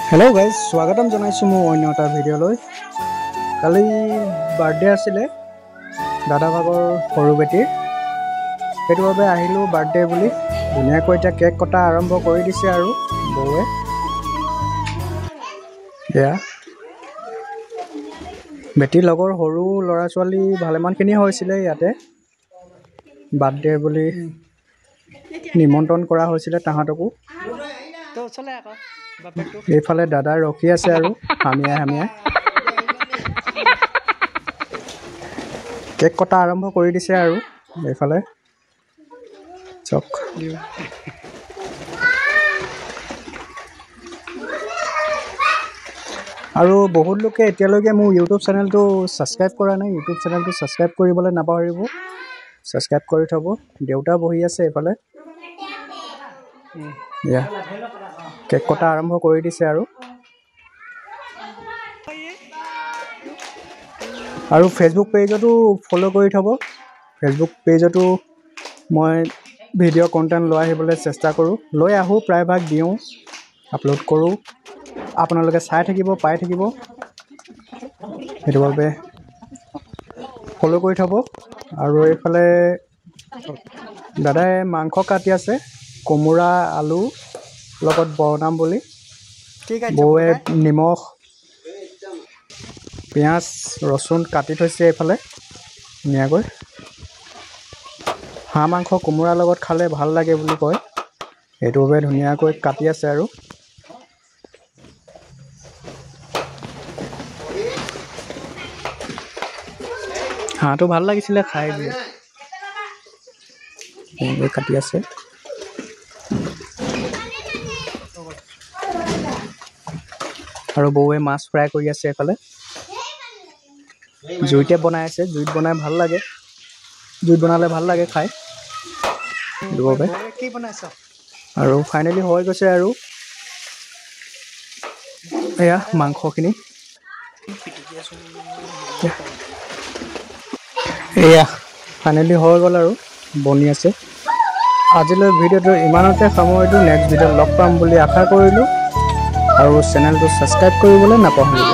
Hello guys स्वागतम जनाइছো মোৰ অন্য এটা ভিডিঅ'লৈ। কালি বাৰ্থডে আছিলে দাদা ভাগৰ সৰু বেটিৰ, সেইটো বাবে আহিলো বাৰ্থডে বুলি। ধুনীয়াকৈ এতিয়া কেক কটা আৰম্ভ কৰি দিছে আৰু বৌৱে। এয়া বেটিৰ লগৰ সৰু ল'ৰা ছোৱালী ভালেমানখিনি হৈছিলে ইয়াতে বাৰ্থডে বুলি নিমন্ত্ৰণ কৰা হৈছিলে তাহাঁতকো। এইফালে দাদা ৰখি আছে আৰু হামিয়াই হামিয়াই কেক কটা আৰম্ভ কৰি দিছে আৰু এইফালে চক আৰু বহুত লোকে এতিয়ালৈকে মোৰ ইউটিউব চেনেলটো ছাবস্ক্ৰাইব কৰা নাই। ইউটিউব চেনেলটো ছাবস্ক্ৰাইব কৰিবলৈ নাপাহৰিব, ছাবস্ক্ৰাইব কৰি থ'ব। দেউতা বহি আছে এইফালে। এয়া কেক কটা আৰম্ভ কৰি দিছে আৰু ফেচবুক পেজতো ফ'ল' কৰি থ'ব। ফেচবুক পেজতো মই ভিডিঅ' কণ্টেণ্ট লৈ আহিবলৈ চেষ্টা কৰোঁ, লৈ আহোঁ, প্ৰায়ভাগ দিওঁ, আপলোড কৰোঁ। আপোনালোকে চাই থাকিব, পাই থাকিব, সেইটো বাবে ফ'ল' কৰি থ'ব। আৰু এইফালে দাদাই মাংস কাটি আছে, কোমোৰা আলু লগত বনাম বুলি। বৌৱে নিমখ পিঁয়াজ ৰচুন কাটি থৈছে এইফালে ধুনীয়াকৈ। হাঁহ মাংস কোমোৰাৰ লগত খালে ভাল লাগে বুলি কয়, সেইটো বাবে ধুনীয়াকৈ কাটি আছে আৰু হাঁহটো ভাল লাগিছিলে খাই বুলি কাটি আছে। আৰু বৌৱে মাছ ফ্ৰাই কৰি আছে এইফালে। জুইতে বনাই আছে, জুইত বনাই ভাল লাগে, জুইত বনালে ভাল লাগে খাই সেইটো বাবে। আৰু ফাইনেলি হৈ গৈছে আৰু এয়া মাংসখিনি। এয়া ফাইনেলি হৈ গ'ল আৰু বনি আছে। আজিলৈ ভিডিঅ'টো ইমানতে সামৰিলোঁ। নেক্সট ভিডিঅ'ত লগ পাম বুলি আশা কৰিলোঁ আৰু চেনেলটো ছাবস্ক্ৰাইব কৰিবলৈ নাপাহৰিব।